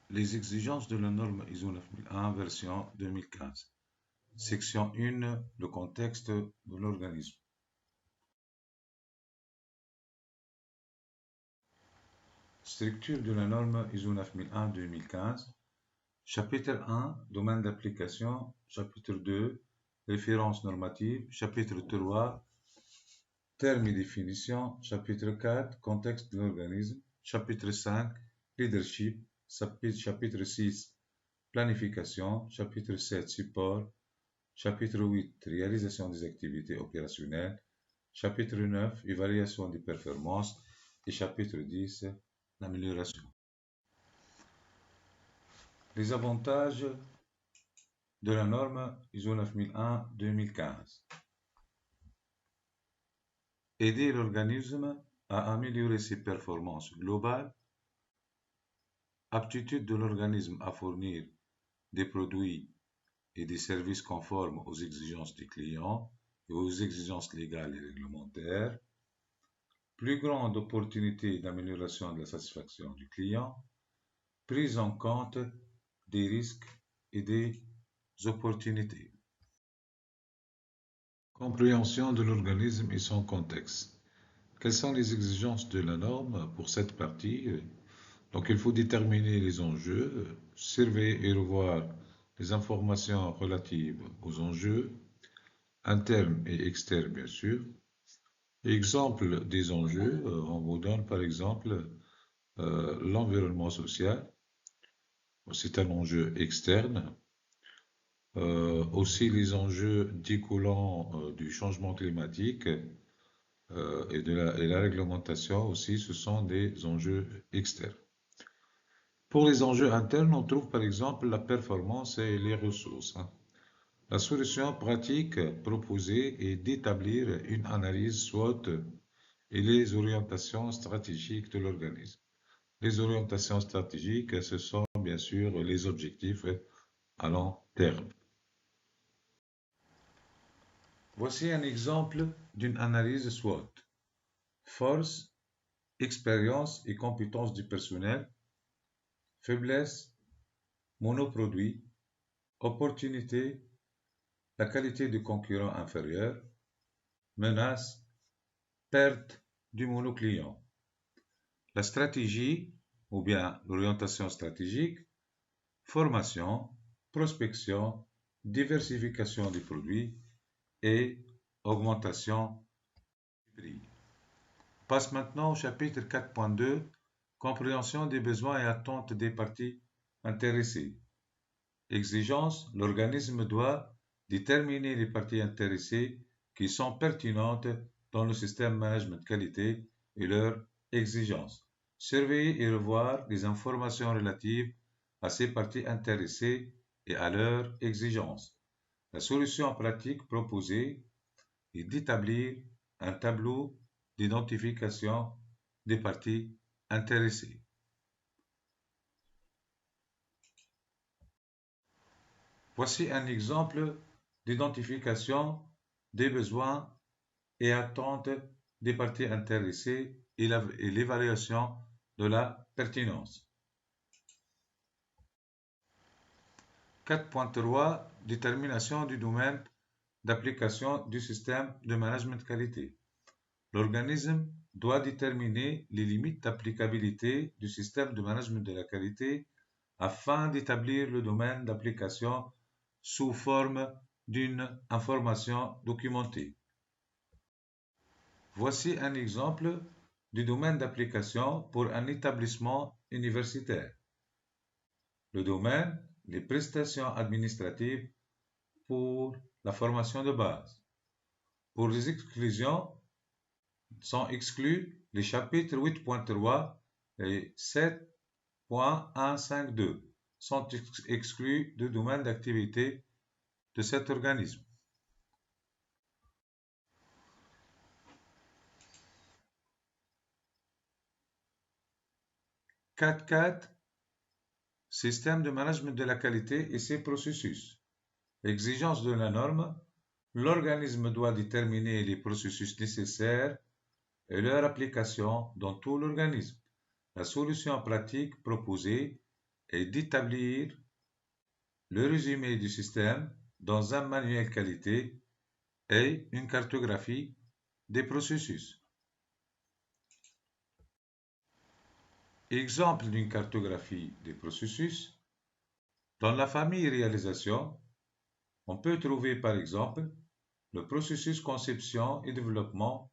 Les exigences de la norme ISO 9001 version 2015. Section 1. Le contexte de l'organisme. Structure de la norme ISO 9001-2015. Chapitre 1. Domaine d'application. Chapitre 2. Références normatives. Chapitre 3. Termes et définitions. Chapitre 4. Contexte de l'organisme. Chapitre 5. Leadership. Chapitre 6. Planification. Chapitre 7. Support. Chapitre 8. Réalisation des activités opérationnelles. Chapitre 9. Évaluation des performances. Et chapitre 10. L'amélioration. Les avantages de la norme ISO 9001-2015. Aider l'organisme à améliorer ses performances globales. Aptitude de l'organisme à fournir des produits et des services conformes aux exigences des clients et aux exigences légales et réglementaires. Plus grande opportunité d'amélioration de la satisfaction du client. Prise en compte des risques et des opportunités. Compréhension de l'organisme et son contexte. Quelles sont les exigences de la norme pour cette partie? Donc, il faut déterminer les enjeux, surveiller et revoir les informations relatives aux enjeux, internes et externes, bien sûr. Exemple des enjeux, on vous donne par exemple l'environnement social, c'est un enjeu externe. Aussi les enjeux découlant du changement climatique et la réglementation aussi, ce sont des enjeux externes. Pour les enjeux internes, on trouve par exemple la performance et les ressources. La solution pratique proposée est d'établir une analyse SWOT et les orientations stratégiques de l'organisme. Les orientations stratégiques, ce sont bien sûr les objectifs à long terme. Voici un exemple d'une analyse SWOT. Force, expérience et compétences du personnel, faiblesse, monoproduit, opportunité, la qualité du concurrent inférieur, menace, perte du monoclient. La stratégie ou bien l'orientation stratégique, formation, prospection, diversification des produits et augmentation du prix. Passe maintenant au chapitre 4.2, compréhension des besoins et attentes des parties intéressées. Exigence, l'organisme doit déterminer les parties intéressées qui sont pertinentes dans le système management qualité et leurs exigences. Surveiller et revoir les informations relatives à ces parties intéressées et à leurs exigences. La solution pratique proposée est d'établir un tableau d'identification des parties intéressées. Voici un exemple d'identification des besoins et attentes des parties intéressées et l'évaluation de la pertinence. 4.3 Détermination du domaine d'application du système de management qualité. L'organisme doit déterminer les limites d'applicabilité du système de management de la qualité afin d'établir le domaine d'application sous forme d'une information documentée. Voici un exemple du domaine d'application pour un établissement universitaire. Le domaine, les prestations administratives pour la formation de base. Pour les exclusions, sont exclus les chapitres 8.3 et 7.152 sont exclus du domaine d'activité de cet organisme. 4.4 Système de management de la qualité et ses processus. Exigence de la norme. L'organisme doit déterminer les processus nécessaires et leur application dans tout l'organisme. La solution pratique proposée est d'établir le résumé du système dans un manuel qualité et une cartographie des processus. Exemple d'une cartographie des processus. Dans la famille réalisation, on peut trouver par exemple le processus conception et développement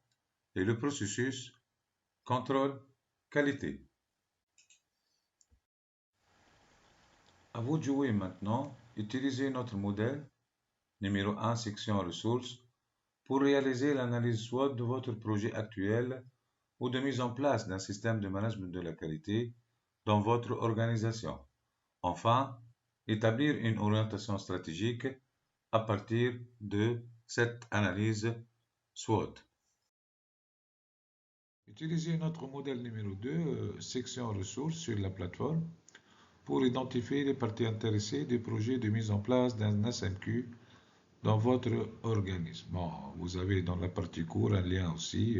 et le processus contrôle qualité. À vous de jouer maintenant. Utilisez notre modèle numéro 1 section ressources pour réaliser l'analyse SWOT de votre projet actuel ou de mise en place d'un système de management de la qualité dans votre organisation. Enfin, établir une orientation stratégique à partir de cette analyse SWOT. Utilisez notre modèle numéro 2, section ressources sur la plateforme, pour identifier les parties intéressées du projet de mise en place d'un SMQ dans votre organisme. Bon, vous avez dans la partie cours un lien aussi.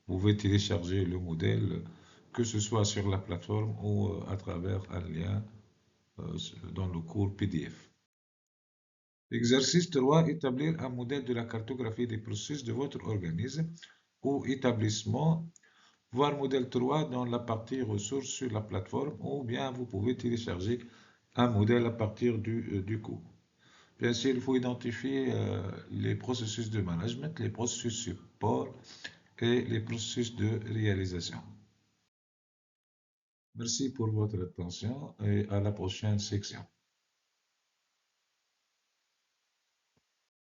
Vous pouvez télécharger le modèle, que ce soit sur la plateforme ou à travers un lien dans le cours PDF. Exercice 3. Établir un modèle de la cartographie des processus de votre organisme ou établissement. Voir modèle 3 dans la partie ressources sur la plateforme, ou bien vous pouvez télécharger un modèle à partir du cours. Bien sûr, il faut identifier les processus de management, les processus support et les processus de réalisation. Merci pour votre attention et à la prochaine section.